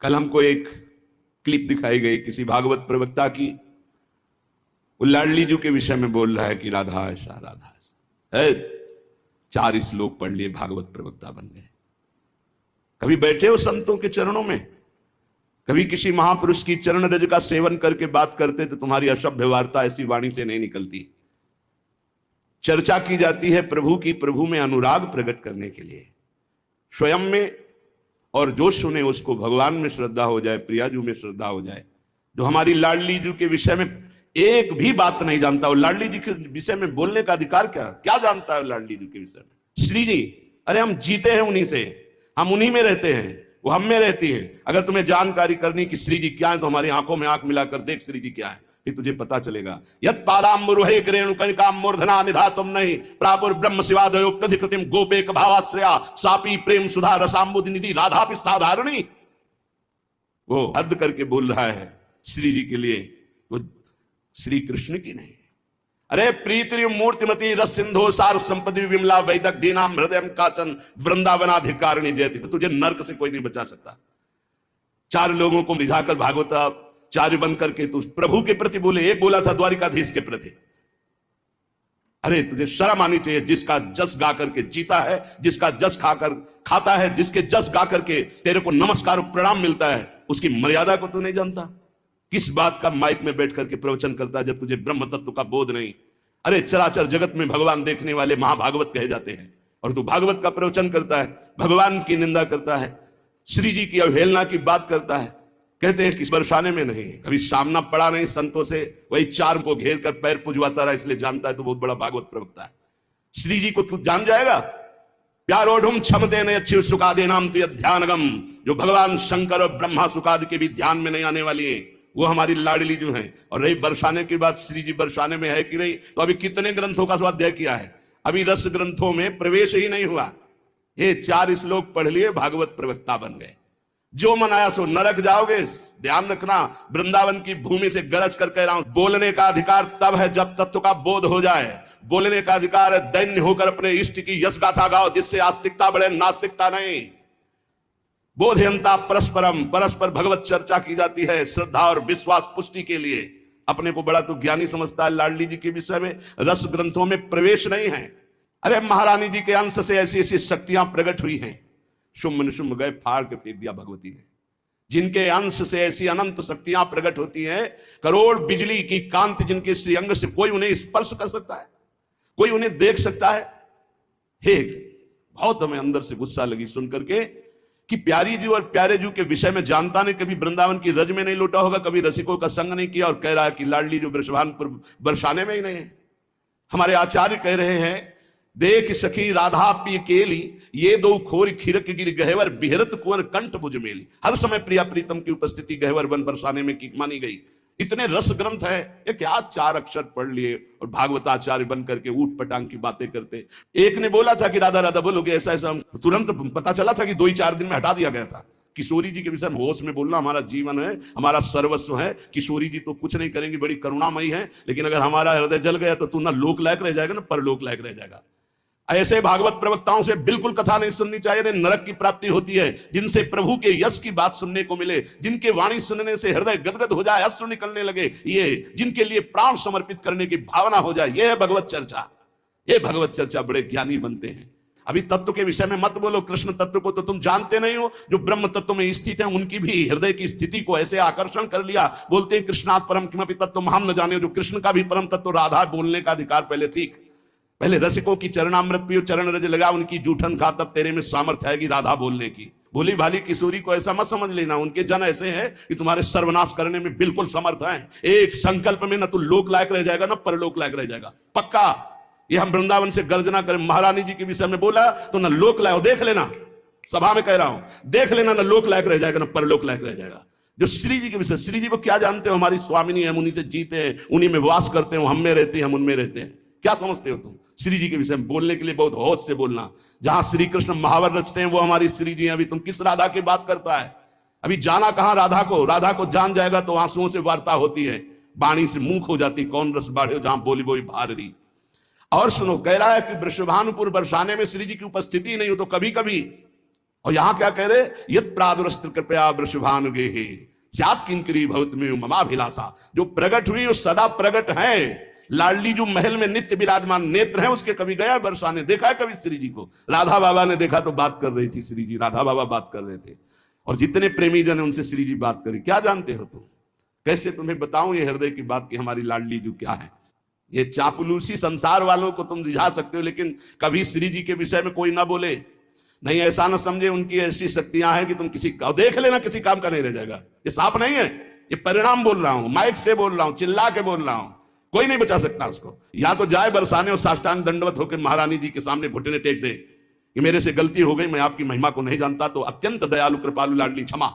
कल हमको एक क्लिप दिखाई गई किसी भागवत प्रवक्ता की, वो लाडली जी के विषय में बोल रहा है कि राधा ऐसा राधा ऐसा है। 4 श्लोक पढ़ लिए, भागवत प्रवक्ता बन गए। कभी बैठे हो संतों के चरणों में? कभी किसी महापुरुष की चरण रज का सेवन करके बात करते तो तुम्हारी असभ्य वार्ता ऐसी वाणी से नहीं निकलती। चर्चा की जाती है प्रभु की, प्रभु में अनुराग प्रकट करने के लिए, स्वयं में, और जो सुने उसको भगवान में श्रद्धा हो जाए, प्रियाजू में श्रद्धा हो जाए। जो हमारी लाडली जी के विषय में एक भी बात नहीं जानता, वो लाडली जी के विषय में बोलने का अधिकार क्या जानता है लाडली जी के विषय में? श्री जी, अरे हम जीते हैं उन्हीं से, हम उन्हीं में रहते हैं, वो हम में रहती है। अगर तुम्हें जानकारी करनी कि श्री जी क्या है तो हमारी आंखों में आंख मिलाकर देख श्री जी क्या है, फिर तुझे पता चलेगा। यत् पादाम्बुरुहे रेणुकनिकां मूर्धना निधातुम नहीं प्रापुर ब्रह्म शिवादयो प्रतिकृतिम गोपेक भावाश्रया सापी प्रेम सुधा रसाम्बुधि निधि राधा साधारणी। वो हद करके बोल रहा है श्री जी के लिए, वो श्री कृष्ण की नहीं। अरे प्रीति मूर्तिमती रस सिंधु सार संपत्ति विमला वैदक दीनाम हृदय काचन वृंदावनाधिकारिणी जयति। तो तुझे नर्क से कोई नहीं बचा सकता। 4 लोगों को रिझाकर भागवताचार्य बन करके तू प्रभु के प्रति बोले, एक बोला था द्वारिकाधीश के प्रति। अरे तुझे शर्म आनी चाहिए। जिसका जस गा करके जीता है, जिसका जस खाकर खाता है, जिसके जस गा करके तेरे को नमस्कार प्रणाम मिलता है, उसकी मर्यादा को तू नहीं जानता। किस बात का माइक में बैठ करके प्रवचन करता है जब तुझे ब्रह्म तत्व का बोध नहीं? अरे चराचर जगत में भगवान देखने वाले महाभागवत कहे जाते हैं, और तू भागवत का प्रवचन करता है, भगवान की निंदा करता है, श्री जी की अवहेलना की बात करता है। कहते हैं कि बरसाने में नहीं, कभी सामना पड़ा नहीं संतों से, वही 4 को घेर कर पैर पुजवाता रहा, इसलिए जानता है तो बहुत बड़ा भागवत प्रवक्ता है। श्री जी को तू जान जाएगा? प्यारोढ़ क्षमते न अच्छी सुखादे नाम तो ध्यानगम। जो भगवान शंकर और ब्रह्मा सुखादि के भी ध्यान में नहीं आने वाली है, वो हमारी लाडली जो है। और रही बरसाने की बात, श्री जी बरसाने में है कि नहीं? तो अभी कितने ग्रंथों का स्वाध्याय किया है, अभी रस ग्रंथों में प्रवेश ही नहीं हुआ। ये 4 श्लोक पढ़ लिए, भागवत प्रवक्ता बन गए। जो मनाया सो नरक जाओगे। ध्यान रखना, वृंदावन की भूमि से गरज कर कह रहा हूं, बोलने का अधिकार तब है जब तत्व का बोध हो जाए। बोलने का अधिकार है दैन्य होकर अपने इष्ट की यश गाथा गाओ, जिससे आस्तिकता बढ़े, नास्तिकता नहीं। बोधयंता परस्परम, परस्पर भगवत चर्चा की जाती है श्रद्धा और विश्वास पुष्टि के लिए। अपने को बड़ा तो ज्ञानी समझता है लाडली जी के विषय में, रस ग्रंथों में प्रवेश नहीं है। अरे महारानी जी के अंश से ऐसी ऐसी शक्तियां प्रकट हुई हैं, शुम्भ निशुम्भ गए फाड़ के फेंक दिया भगवती ने। जिनके अंश से ऐसी अनंत शक्तियां प्रकट होती हैं, करोड़ बिजली की कांति जिनके श्रीअंग से, कोई उन्हें स्पर्श कर सकता है, कोई उन्हें देख सकता है? हे, बहुत हमें अंदर से गुस्सा लगी सुन करके कि प्यारी जी और प्यारे जी के विषय में जानता नहीं, कभी वृंदावन की रज में नहीं लौटा होगा, कभी रसिकों का संग नहीं किया, और कह रहा है कि लाडली जो वृषभानपुर बरसाने में ही नहीं है। हमारे आचार्य कह रहे हैं, देख सखी राधा पी केली, ये 2 खोर खिरक गिर गहवर बिहरत कुंवर कंठ भुज मेली। हर समय प्रिया प्रीतम की उपस्थिति गहवर वन बरसाने में की मानी गई। इतने रस ग्रंथ है, ये क्या 4 अक्षर पढ़ लिए और भागवताचार्य बन करके ऊट पटांग की बातें करते। एक ने बोला था कि राधा राधा बोलोगे ऐसा ऐसा, तुरंत पता चला था कि 2 ही 4 दिन में हटा दिया गया था। किशोरी जी के विषय में होश में बोलना हमारा जीवन है, हमारा सर्वस्व है। किशोरी जी तो कुछ नहीं करेंगी, बड़ी करुणामयी है, लेकिन अगर हमारा हृदय जल गया तो तू ना लोक लायक रह जाएगा ना परलोक लायक रह जाएगा। ऐसे भागवत प्रवक्ताओं से बिल्कुल कथा नहीं सुननी चाहिए, नरक की प्राप्ति होती है। जिनसे प्रभु के यश की बात सुनने को मिले, जिनके वाणी सुनने से हृदय गदगद हो जाए, अश्रु निकलने लगे, ये जिनके लिए प्राण समर्पित करने की भावना हो जाए, ये है भगवत चर्चा। ये भगवत चर्चा बड़े ज्ञानी बनते हैं। अभी तत्व के विषय में मत बोलो, कृष्ण तत्व को तो तुम जानते नहीं हो। जो ब्रह्म तत्व में स्थित है उनकी भी हृदय की स्थिति को ऐसे आकर्षण कर लिया। बोलते हैं कृष्णात् परम किमपि तत्व हम न जाने। जो कृष्ण का भी परम तत्व राधा, बोलने का अधिकार पहले सीख। पहले रसिकों की चरणामृत पियो, चरण रज लगा, उनकी जूठन खा, तब तेरे में सामर्थ्य आएगी राधा बोलने की। भोली भाली किशोरी को ऐसा मत समझ लेना, उनके जन ऐसे हैं कि तुम्हारे सर्वनाश करने में बिल्कुल समर्थ हैं। एक संकल्प में न तो लोक लायक रह जाएगा, न परलोक लायक रह जाएगा, पक्का। ये हम वृंदावन से गर्जना करें, महारानी जी के विषय में बोला तो न लोक लायक, देख लेना, सभा में कह रहा हूं, देख लेना, न लोक लायक रह जाएगा, न परलोक लायक रह जाएगा। जो श्री जी के विषय, श्री जी को क्या जानते हो? हमारी स्वामिनी है, हम उन्हीं से जीते हैं, उन्हीं में वास करते हैं, हम में रहते हैं, हम उनमें रहते हैं। क्या समझते हो तुम? श्री जी के विषय में बोलने के लिए बहुत होश से बोलना। जहां श्री कृष्ण महावर रचते हैं वो हमारी श्री जी हैं। अभी तुम किस राधा की बात करता है? अभी जाना कहां राधा को? राधा को जान जाएगा तो आंसुओं से वार्ता होती है, बाणी से मुंह हो जाती, कौन रस बाढ़े जहां बोली बोली भार रही। और सुनो, कह रहा है कि वृषभानुपुर बरसाने में श्री जी की उपस्थिति नहीं हो तो कभी कभी और यहां क्या कह रहे, यत प्रादुरस्त्र कृपया वृषभानुगे स्यात् किंकरी भवतमेव ममाभिलाषा। जो प्रकट हुई वो सदा प्रकट है। लाडली जो महल में नित्य विराजमान नेत्र है, उसके कभी गया बरसा ने देखा है कभी श्री जी को? राधा बाबा ने देखा तो बात कर रही थी श्री जी, राधा बाबा बात कर रहे थे, और जितने प्रेमी जन है उनसे श्री जी बात करी। क्या जानते हो तुम? कैसे तुम्हें बताऊं ये हृदय की बात कि हमारी लाडली जो क्या है? ये चापलूसी संसार वालों को तुम रिझा सकते हो, लेकिन कभी श्री जी के विषय में कोई ना बोले, नहीं ऐसा ना समझे उनकी ऐसी शक्तियां हैं कि तुम किसी का देख लेना किसी काम का नहीं रह जाएगा। ये सांप नहीं है, ये परिणाम बोल रहा हूं, माइक से बोल रहा हूं, चिल्ला के बोल रहा हूं, कोई नहीं बचा सकता उसको। या तो जाए बरसाने और साष्टांग दंडवत होकर महारानी जी के सामने घुटने टेक दे कि मेरे से गलती हो गई, मैं आपकी महिमा को नहीं जानता, तो अत्यंत दयालु कृपालु लाडली क्षमा।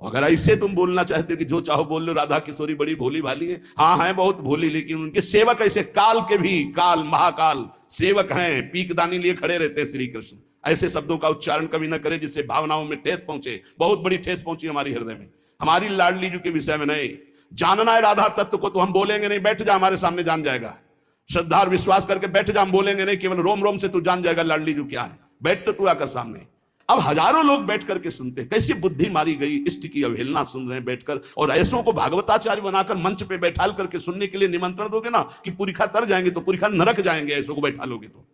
अगर ऐसे तुम बोलना चाहते हो कि जो चाहो बोल लो, राधा किशोरी बड़ी भोली भाली है, हाँ है बहुत भोली, लेकिन उनके सेवक ऐसे काल के भी काल महाकाल सेवक हैं, पीकदानी लिए खड़े रहते हैं श्री कृष्ण। ऐसे शब्दों का उच्चारण कभी न करे जिससे भावनाओं में ठेस पहुंचे। बहुत बड़ी ठेस पहुंची हमारी हृदय में। हमारी लाडली जी के विषय में नहीं जानना है राधा तत्व को तो हम बोलेंगे नहीं, बैठ जा हमारे सामने जान जाएगा। श्रद्धा और विश्वास करके बैठ जा, हम बोलेंगे नहीं, केवल रोम रोम से तू जान जाएगा लाडली जी क्या है। बैठ तो तू आकर सामने। अब हजारों लोग बैठ करके सुनते हैं, कैसी बुद्धि मारी गई, इष्ट की अवहेलना सुन रहे हैं बैठकर, और ऐसों को भागवताचार्य बनाकर मंच पे बैठाल करके सुनने के लिए निमंत्रण दोगे ना कि पुरिखा तर जाएंगे तो पुरिखा नरक जाएंगे, ऐसों को बैठा लोगे तो।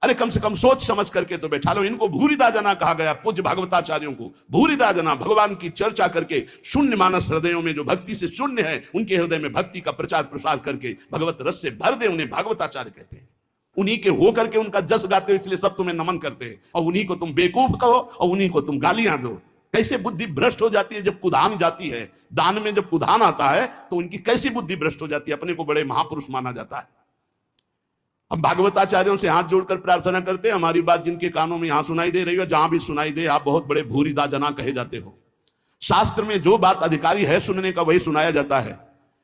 अरे कम से कम सोच समझ करके तो बैठा लो। इनको भूरिदा जना कहा गया, पूज्य भागवताचार्यों को भूरिदा जना, भगवान की चर्चा करके शून्य मानस हृदयों में जो भक्ति से शून्य है उनके हृदय में भक्ति का प्रचार प्रसार करके भगवत रस से भर दे, उन्हें भागवताचार्य कहते हैं। उन्हीं के हो करके उनका जस गाते हो, इसलिए सब तुम्हें नमन करते हैं, और उन्हीं को तुम बेवकूफ कहो और उन्हीं को तुम गालियां दो। कैसे बुद्धि भ्रष्ट हो जाती है जब कुदान जाती है, दान में जब कुदान आता है तो उनकी कैसी बुद्धि भ्रष्ट हो जाती है, अपने को बड़े महापुरुष माना जाता है। अब भागवताचार्यों से हाथ जोड़कर प्रार्थना करते हैं, हमारी बात जिनके कानों में यहां सुनाई दे रही है, जहां भी सुनाई दे, आप बहुत बड़े भूरिदा जना कहे जाते हो। शास्त्र में जो बात अधिकारी है सुनने का वही सुनाया जाता है।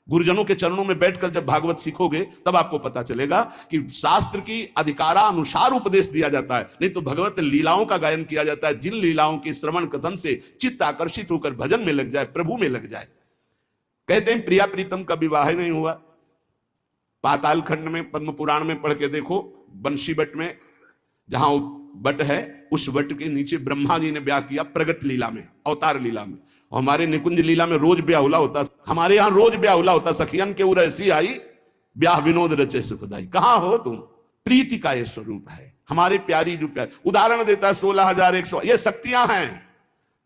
गुरुजनों के चरणों में बैठकर जब भागवत सीखोगे तब आपको पता चलेगा कि शास्त्र की अधिकारानुसार उपदेश दिया जाता है, नहीं तो भगवत लीलाओं का गायन किया जाता है। जिन लीलाओं के श्रवण कथन से चित्त आकर्षित होकर भजन में लग जाए, प्रभु में लग जाए। कहते हैं प्रिया प्रीतम का विवाह नहीं हुआ, पाताल खंड में पद्म पुराण में पढ़ के देखो, बंशी बट में जहां बट है उस बट के नीचे ब्रह्मा जी ने ब्याह किया प्रगट लीला में, अवतार लीला में। हमारे निकुंज लीला में रोज ब्याहुला होता, हमारे यहां रोज ब्याहुला होता। सखियन के उर ऐसी आई ब्याह विनोद रचे सुखदाई। कहां हो तुम? प्रीति का ये स्वरूप है हमारे प्यारी जो प्यार। उदाहरण देता है 16,100, ये शक्तियां हैं।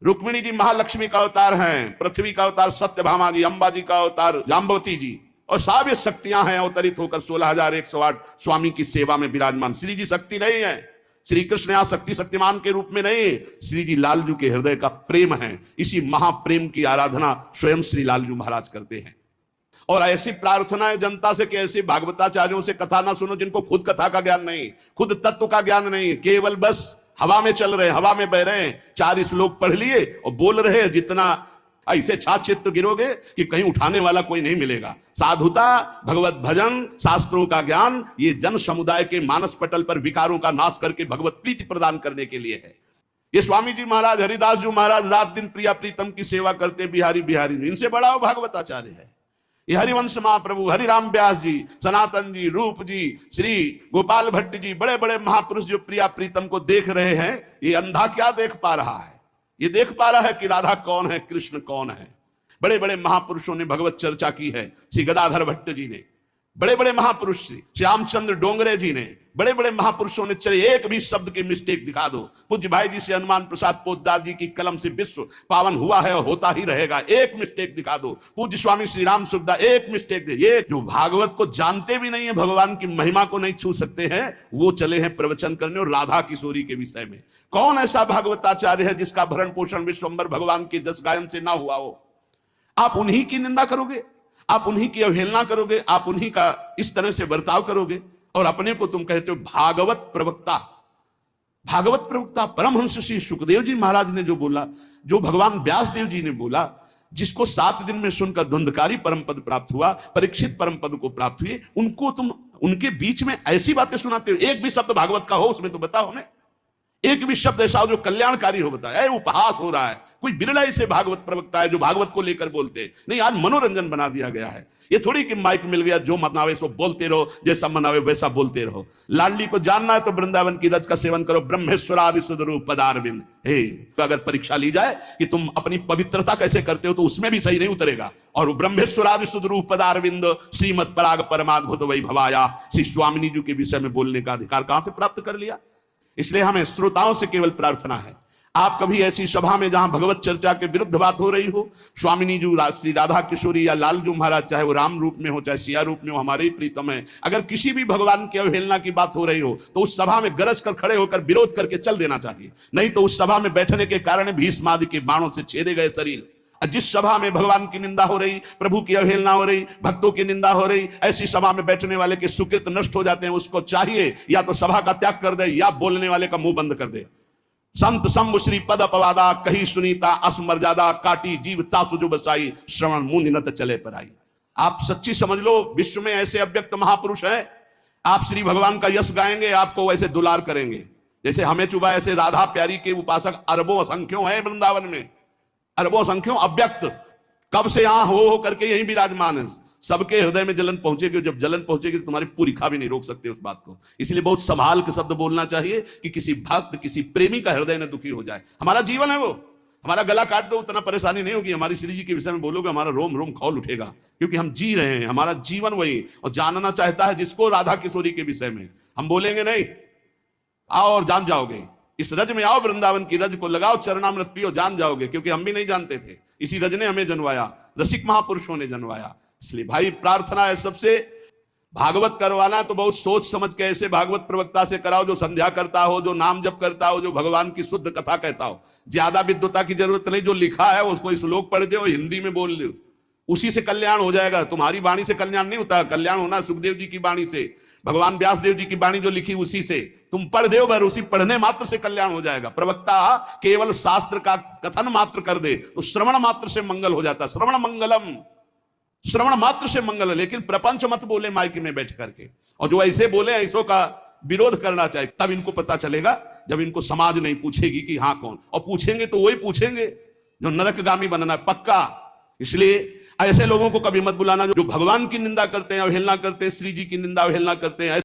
रुक्मिणी जी महालक्ष्मी का अवतार हैं, पृथ्वी का अवतार सत्यभामा जी, अंबा जी का अवतार जाम्बवती जी, और सब ये शक्तियां हैं अवतरित होकर 16,108 स्वामी की सेवा में विराजमान। श्री जी शक्ति नहीं है, श्री कृष्ण यहां शक्ति शक्तिमान के रूप में नहीं, श्री जी लालजू के हृदय का प्रेम है। इसी महाप्रेम की आराधना स्वयं श्री लालजू महाराज करते हैं। और ऐसी प्रार्थना है जनता से कि ऐसे भागवताचार्यों से कथा ना सुनो जिनको खुद कथा का ज्ञान नहीं, खुद तत्व का ज्ञान नहीं, केवल बस हवा में चल रहे, हवा में बह रहे हैं, 4 श्लोक पढ़ लिए और बोल रहे हैं। जितना ऐसे छात्र गिरोगे कि कहीं उठाने वाला कोई नहीं मिलेगा। साधुता, भगवत भजन, शास्त्रों का ज्ञान, ये जन समुदाय के मानस पटल पर विकारों का नाश करके भगवत प्रीति प्रदान करने के लिए है। ये स्वामी जी महाराज, हरिदास जी महाराज रात दिन प्रिया प्रीतम की सेवा करते, बिहारी बिहारी, इनसे बड़ा वो भागवताचार्य है। ये हरिवंश महाप्रभु, हरिराम व्यास जी, सनातन जी, रूप जी, श्री गोपाल भट्ट जी, बड़े बड़े महापुरुष जो प्रिया प्रीतम को देख रहे हैं, ये अंधा क्या देख पा रहा है? ये देख पा रहा है कि राधा कौन है, कृष्ण कौन है। बड़े बड़े महापुरुषों ने भगवत चर्चा की है। श्री गदाधर भट्ट जी ने, बड़े बड़े महापुरुष श्री श्यामचंद्र डोंगरे जी ने, बड़े बड़े महापुरुषों ने, चले एक भी शब्द की मिस्टेक दिखा दो। पूज्य भाई जी से हनुमान प्रसाद पोद्दार जी की कलम से विश्व पावन हुआ है और होता ही रहेगा, एक मिस्टेक दिखा दो। पूज्य स्वामी श्री राम सुखदा एक मिस्टेक दे। ये जो भागवत को जानते भी नहीं है, भगवान की महिमा को नहीं छू सकते हैं, वो चले हैं प्रवचन करने और राधा किशोरी के विषय में। कौन ऐसा भागवताचार्य है जिसका भरण पोषण विश्वम्बर भगवान के जस गायन से ना हुआ हो? आप उन्हीं की निंदा करोगे, आप उन्हीं की अवहेलना करोगे, आप उन्हीं का इस तरह से बर्ताव करोगे, और अपने को तुम कहते हो भागवत प्रवक्ता। भागवत प्रवक्ता परमहंस श्री सुखदेव जी महाराज ने जो बोला, जो भगवान व्यासदेव जी ने बोला, जिसको 7 दिन में सुनकर धुंधकारी परम पद प्राप्त हुआ, परीक्षित परम पद को प्राप्त हुए, उनको तुम उनके बीच में ऐसी बातें सुनाते हो। एक भी शब्द भागवत का हो उसमें तो बताओ हमें, एक भी शब्द ऐसा हो जो कल्याणकारी हो, बताया। उपहास हो रहा है, कोई बिरला ऐसे भागवत प्रवक्ता है जो भागवत को लेकर बोलते नहीं। आज मनोरंजन बना दिया गया है। ये थोड़ी कि माइक मिल गया जो मनावे सो बोलते रहो, जैसा मनावे वैसा बोलते रहो। लाडली को जानना है तो वृंदावन की रज का सेवन करो। ब्रह्मेश्वरादि सुदरूप पदारविंद। हे, तो अगर परीक्षा ली जाए कि तुम अपनी पवित्रता कैसे करते हो तो उसमें भी सही नहीं उतरेगा। और ब्रह्मेश्वरादि सुदरूप पदारविंद श्रीमद पराग परमाद्भुत वैभवाया, श्री स्वामिनी जी के विषय में बोलने का अधिकार कहां से प्राप्त कर लिया। इसलिए हमें श्रोताओं से केवल प्रार्थना है, आप कभी ऐसी सभा में जहां भगवत चर्चा के विरुद्ध बात हो रही हो, स्वामिनी जी, श्री राधा किशोरी या लालजू महाराज, चाहे वो राम रूप में हो चाहे सिया रूप में हो, हमारे ही प्रीतम है, अगर किसी भी भगवान की अवहेलना की बात हो रही हो तो उस सभा में गरज कर खड़े होकर विरोध करके चल देना चाहिए। नहीं तो उस सभा में बैठने के कारण भीष्म आदि के बाणों से छेदे गए शरीर। जिस सभा में भगवान की निंदा हो रही, प्रभु की अवहेलना हो रही, भक्तों की निंदा हो रही, ऐसी सभा में बैठने वाले के सुकृत नष्ट हो जाते हैं। उसको चाहिए या तो सभा का त्याग कर दे या बोलने वाले का मुंह बंद कर दे। संत शंभु श्री पद अपवादा, कही सुनीता असमर्यादा, काटी जीव तासु जो बसाई, श्रवण मुंह निनत चले पर आई। आप सच्ची समझ लो, विश्व में ऐसे अव्यक्त महापुरुष है, आप श्री भगवान का यश गाएंगे, आपको वैसे दुलार करेंगे। जैसे हमें चुबा, ऐसे राधा प्यारी के उपासक अरबों असंख्यों है वृंदावन में, अरबों संख्यों अव्यक्त, कब से यहां हो करके यही विराजमान है। सबके हृदय में जलन पहुंचेगी, जब जलन पहुंचेगी तो तुम्हारी पूरी खा भी नहीं रोक सकते उस बात को। इसलिए बहुत संभाल के शब्द बोलना चाहिए कि किसी भक्त, किसी प्रेमी का हृदय न दुखी हो जाए। हमारा जीवन है वो, हमारा गला काट दो उतना परेशानी नहीं होगी। हमारी श्री जी के विषय में बोलोगे हमारा रोम रोम खौल उठेगा, क्योंकि हम जी रहे हैं, हमारा जीवन वही। और जानना चाहता है जिसको राधा किशोरी के विषय में, हम बोलेंगे नहीं, आओ और जान जाओगे। इस रज में आओ, वृंदावन की रज को लगाओ, चरणामृत पियो, जान जाओगे। क्योंकि हम भी नहीं जानते थे, इसी रज ने हमें जनवाया, रसिक महापुरुषों ने जनवाया। इसलिए भाई प्रार्थना है सबसे, भागवत करवाना तो बहुत सोच समझ के ऐसे भागवत प्रवक्ता से कराओ जो संध्या करता हो, जो नाम जप करता हो, जो भगवान की शुद्ध कथा कहता हो। ज्यादा विद्वता की जरूरत नहीं, जो लिखा है उसको श्लोक पढ़ दो, हिंदी में बोल दो, उसी से कल्याण हो जाएगा। तुम्हारी वाणी से कल्याण नहीं होता, कल्याण होना सुखदेव जी की वाणी से, भगवान व्यास देव जी की वाणी जो लिखी उसी से तुम पढ़ दो, भर उसी पढ़ने मात्र से कल्याण हो जाएगा। प्रवक्ता केवल शास्त्र का कथन मात्र कर दे तो श्रवण मात्र से मंगल हो जाता। श्रवण मंगलम, श्रवण मात्र से मंगल है। लेकिन प्रपंच मत बोले माइक में बैठ करके, और जो ऐसे बोले ऐसों का विरोध करना चाहिए। तब इनको पता चलेगा जब इनको समाज नहीं पूछेगी कि हाँ कौन, और पूछेंगे तो वही पूछेंगे जो नरकगामी बनना है पक्का। इसलिए ऐसे लोगों को कभी मत बुलाना जो भगवान की निंदा करते हैं, अवहेलना करते हैं, श्री जी की निंदा अवहेलना करते हैं।